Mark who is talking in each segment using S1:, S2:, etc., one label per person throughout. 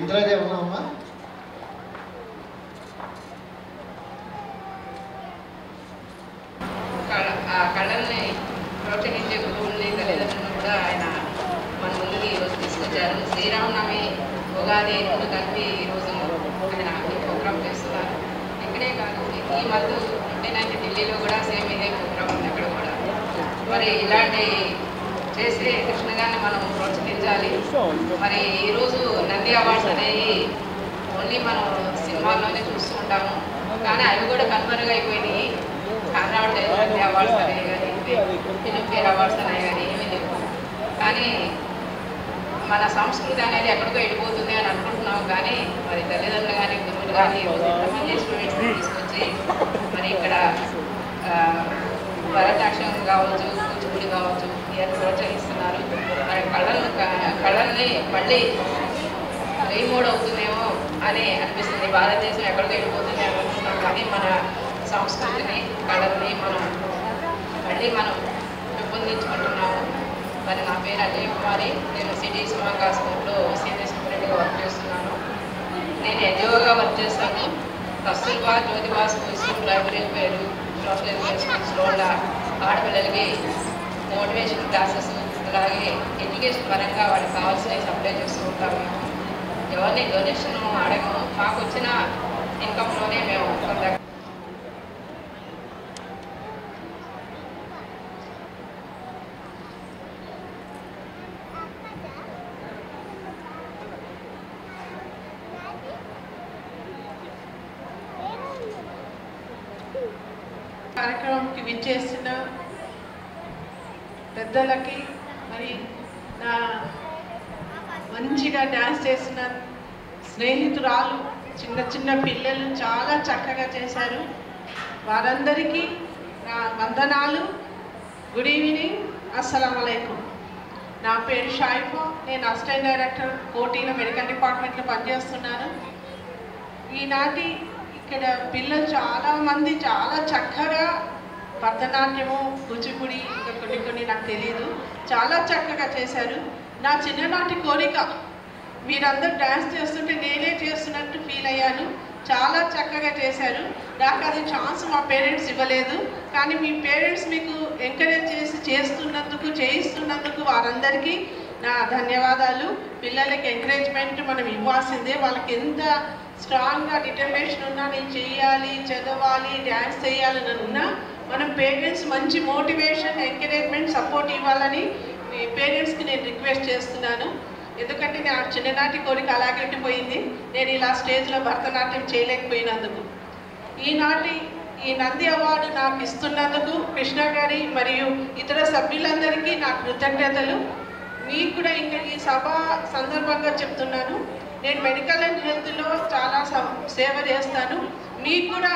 S1: ఇంద్రాదేవి ఉన్నామమ్మా?
S2: కళల్ని ప్రోత్సహించే గురువుల్ని తల్లిదండ్రులను కూడా ఆయన మన ముందుకి ఈరోజు తీసుకొచ్చారు. శ్రీరామనవమి, ఉగాది రెండు కలిపి ఈరోజు ఆయన ఈ ప్రోగ్రామ్ చేస్తున్నారు. ఇక్కడే కాదు, ఈ మధ్య ఉంటేనంటే ఢిల్లీలో కూడా సేమ్ ఇదే ప్రోగ్రామ్ ఉంది అక్కడ కూడా. మరి ఇలాంటి చేసే కృష్ణ గారిని మనం ప్రోత్సహించాలి. మరి ఈరోజు నంది అవార్డ్స్ అనేవి ఓన్లీ మనం సినిమాల్లోనే చూస్తూ ఉంటాము, కానీ అవి కూడా కనుమరుగైపోయినాయి. కర్ణాటక నంది అవార్డ్స్ అనేవి కానీ, ఫిలింఫేర్ అవార్డ్స్ అనేవి కానీ ఏమీ లేవు. కానీ మన సంస్కృతి అనేది ఎక్కడికో వెళ్ళిపోతుంది అని అనుకుంటున్నాం. కానీ మరి తల్లిదండ్రులు కానీ గురువులు కానీ ఎంతమంది స్టూడెంట్స్ తీసుకొచ్చి మరి ఇక్కడ భరతనాట్యం కావచ్చు, కూచిపూడి కావచ్చు, ఇవన్నీ ప్రోత్సహిస్తున్నారు. మరి కళల్ని మళ్ళీ రీమోడ్ అవుతుందేమో అని అనిపిస్తుంది. భారతదేశం ఎక్కడికి వెళ్ళిపోతుంది అనుకుంటున్నాం, కానీ మన సంస్కృతిని, కళల్ని మళ్ళీ మనం పెంపొందించుకుంటున్నాము. మరి నా పేరు అజయ్ కుమారి. నేను సిటీ స్మార్ట్ స్కూల్లో సీనియర్ స్టూడెంట్గా వర్క్ చేస్తున్నాను. నేను ఎన్జిఓగా వర్క్ చేస్తాను. కస్తూర్బా జ్యోతిబా స్కూల్ లైబ్రరీ పేరు సోషల్ ఎడ్యుకేషన్ స్కూల్స్లో ఉన్న ఆడపిల్లలకి మోటివేషన్ క్లాసెస్, అలాగే ఎడ్యుకేషన్ పరంగా వాళ్ళకి కావాల్సినవి సప్లై చేస్తూ ఉంటాము. ఎవరిని డొనేషన్ అడగము, మాకు వచ్చిన ఇన్కంలోనే మేము కొంత
S3: కార్యక్రమంకి విచ్చేసిన పెద్దలకి, మరి నా మంచిగా డ్యాన్స్ చేసిన స్నేహితురాలు, చిన్న చిన్న పిల్లలు చాలా చక్కగా చేశారు. వారందరికీ నా వందనాలు. గుడ్ ఈవినింగ్, అస్సలాము అలైకుం. నా పేరు షాయిఫా. నేను అసిస్టెంట్ డైరెక్టర్ కోటిలో మెడికల్ డిపార్ట్మెంట్లో పనిచేస్తున్నాను. ఈనాటి ఇక్కడ పిల్లలు చాలామంది చాలా చక్కగా భరతనాట్యము, కూచిపూడి, ఇంకా కొన్ని నాకు తెలియదు, చాలా చక్కగా చేశారు. నా చిన్ననాటి కోరిక, మీరందరూ డ్యాన్స్ చేస్తుంటే నేనే చేస్తున్నట్టు ఫీల్ అయ్యాను. చాలా చక్కగా చేశారు. నాకు అది ఛాన్స్ మా పేరెంట్స్ ఇవ్వలేదు, కానీ మీ పేరెంట్స్ మీకు ఎంకరేజ్ చేయిస్తున్నందుకు వారందరికీ నా ధన్యవాదాలు. పిల్లలకి ఎంకరేజ్మెంట్ మనం ఇవ్వాల్సిందే. వాళ్ళకి ఎంత స్ట్రాంగ్గా డిటర్మినేషన్ ఉన్నా, నేను చేయాలి, చదవాలి, డ్యాన్స్ చేయాలని ఉన్నా, మనం పేరెంట్స్ మంచి మోటివేషన్, ఎంకరేజ్మెంట్, సపోర్ట్ ఇవ్వాలని పేరెంట్స్కి నేను రిక్వెస్ట్ చేస్తున్నాను. ఎందుకంటే నా చిన్ననాటి కోరిక అలాగే ఉండిపోయింది. నేను ఇలా స్టేజ్లో భరతనాట్యం చేయలేకపోయినందుకు. ఈ నంది అవార్డు నాకు ఇస్తున్నందుకు కృష్ణ గారి మరియు ఇతర సభ్యులందరికీ నా కృతజ్ఞతలు. మీకు కూడా ఇంకా ఈ సభ సందర్భంగా చెప్తున్నాను, నేను మెడికల్ అండ్ హెల్త్లో చాలా సేవ చేస్తాను. మీకు కూడా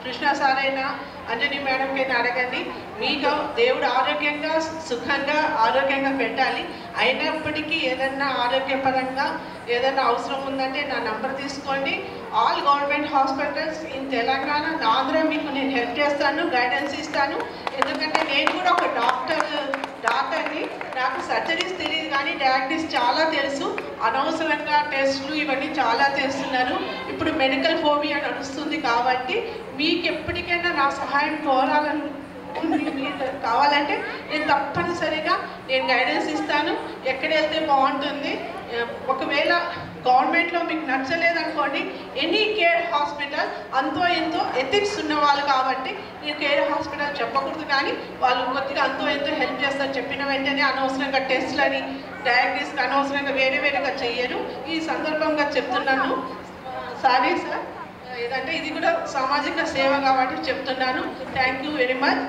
S3: కృష్ణ సార్ అయినా అంజనీ మేడంకైనా అడగండి. మీకు దేవుడు ఆరోగ్యంగా, సుఖంగా, ఆరోగ్యంగా పెట్టాలి. అయినప్పటికీ ఏదన్నా ఆరోగ్యపరంగా ఏదైనా అవసరం ఉందంటే నా నంబర్ తీసుకోండి. All government hospitals in Telangana, Andhra మీకు నేను హెల్ప్ చేస్తాను, గైడెన్స్ ఇస్తాను. ఎందుకంటే నేను కూడా ఒక డాక్టర్ని. నాకు సర్జరీస్ తెలియదు, కానీ డయాగ్నోస్ చాలా తెలుసు. అనవసరంగా టెస్టులు ఇవన్నీ చాలా చేస్తున్నారు. ఇప్పుడు మెడికల్ ఫోబియా నడుస్తుంది. కాబట్టి మీకు ఎప్పటికైనా నా సహాయం కోరాలని కావాలంటే నేను తప్పనిసరిగా గైడెన్స్ ఇస్తాను. ఎక్కడ వెళ్తే బాగుంటుంది. ఒకవేళ గవర్నమెంట్లో మీకు నచ్చలేదనుకోండి, ఎనీ కేర్ హాస్పిటల్ అంతో ఎంతో ఎథిక్స్ ఉన్నవాళ్ళు కాబట్టి నేను కేర్ హాస్పిటల్ చెప్పకూడదు, కానీ వాళ్ళు కొద్దిగా అంతో ఎంతో హెల్ప్ చేస్తారు. చెప్పిన వెంటనే అనవసరంగా టెస్ట్లని, డయాగ్నోస్కి అనవసరంగా వేరేగా చెయ్యరు. ఈ సందర్భంగా చెప్తున్నాను. సారీ సార్, ఏదంటే ఇది కూడా సామాజిక సేవ కాబట్టి చెప్తున్నాను. థ్యాంక్ యూ వెరీ మచ్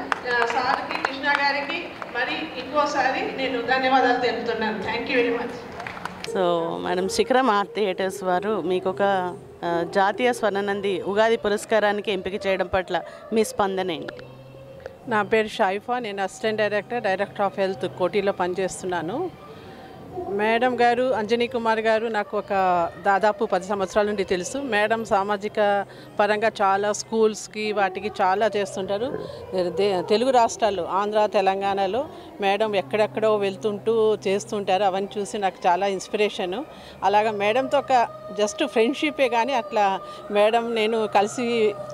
S3: సార్కి, కృష్ణ గారికి మరి ఇంకోసారి నేను ధన్యవాదాలు తెలుపుతున్నాను. Thank you very much.
S4: So madam, శిఖరం ఆర్ట్ థియేటర్స్ వారు మీకు ఒక జాతీయ స్వర్ణనంది ఉగాది పురస్కారానికి ఎంపిక చేయడం పట్ల మీ స్పందన ఏంటి?
S3: నా పేరు షాయిఫా. నేను అసిస్టెంట్ డైరెక్టర్ ఆఫ్ హెల్త్ కోటిలో పనిచేస్తున్నాను.
S1: మేడం గారు అంజనీ కుమార్ గారు నాకు ఒక దాదాపు 10 సంవత్సరాల నుండి తెలుసు. మేడం సామాజిక పరంగా చాలా స్కూల్స్కి వాటికి చాలా చేస్తుంటారు. తెలుగు రాష్ట్రాల్లో ఆంధ్ర తెలంగాణలో మేడం ఎక్కడెక్కడో వెళ్తుంటూ చేస్తుంటారు. అవన్నీ చూసి నాకు చాలా ఇన్స్పిరేషను. అలాగా మేడంతో ఒక జస్ట్ ఫ్రెండ్షిపే కానీ అట్లా మేడం నేను కలిసి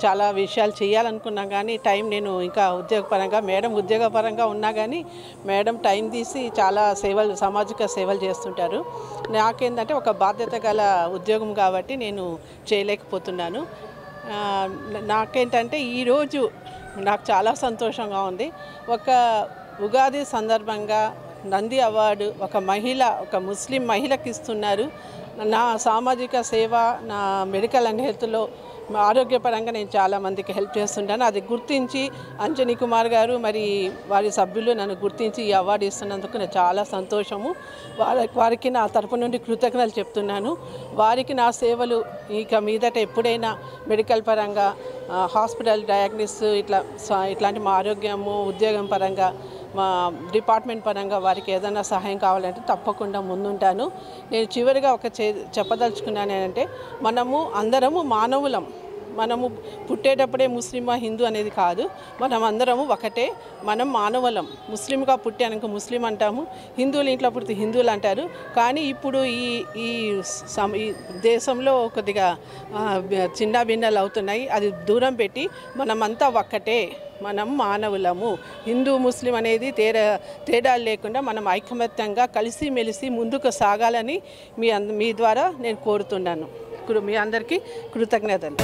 S1: చాలా విషయాలు చేయాలనుకున్నాం కానీ టైం నేను ఇంకా ఉద్యోగపరంగా మేడం ఉద్యోగపరంగా ఉన్నా కానీ మేడం టైం తీసి చాలా సేవలు సామాజిక సేవలు చేస్తుంటారు. నాకేంటంటే ఒక బాధ్యత గల ఉద్యోగం కాబట్టి నేను చేయలేకపోతున్నాను. నాకేంటంటే ఈరోజు నాకు చాలా సంతోషంగా ఉంది. ఒక ఉగాది సందర్భంగా నంది అవార్డు ఒక ముస్లిం మహిళకి ఇస్తున్నారు. నా సామాజిక సేవ నా మెడికల్ అండ్ హెల్త్లో ఆరోగ్యపరంగా నేను చాలామందికి హెల్ప్ చేస్తుంటాను. అది గుర్తించి అంజనీ కుమార్ గారు మరి వారి సభ్యులు నన్ను గుర్తించి ఈ అవార్డు ఇస్తున్నందుకు నేను చాలా సంతోషము. వారికి నా తరపు నుండి కృతజ్ఞతలు చెప్తున్నాను. వారికి నా సేవలు ఇక మీదట ఎప్పుడైనా మెడికల్ పరంగా హాస్పిటల్ డయాగ్నోసిస్ ఇట్లాంటి మా ఆరోగ్యము ఉద్యోగం పరంగా మా డిపార్ట్మెంట్ పరంగా వారికి ఏదైనా సహాయం కావాలంటే తప్పకుండా ముందుంటాను. నేను చివరిగా చెప్పదలుచుకున్నాను ఏంటంటే మనము అందరము మానవులం. మనము పుట్టేటప్పుడే ముస్లిమా హిందూ అనేది కాదు, మనం అందరము ఒకటే. మనం మానవులం. ముస్లింగా పుట్టాక ముస్లిం అంటాము, హిందువులు ఇంట్లో పుడితే హిందువులు అంటారు. కానీ ఇప్పుడు ఈ దేశంలో కొద్దిగా చిన్న భిన్నాలు అవుతున్నాయి. అది దూరం పెట్టి మనమంతా ఒక్కటే, మనం మానవులము. హిందూ ముస్లిం అనేది తేడాలు లేకుండా మనం ఐకమత్యంగా కలిసిమెలిసి ముందుకు సాగాలని మీ ద్వారా నేను కోరుతున్నాను. మీ అందరికీ కృతజ్ఞతలు.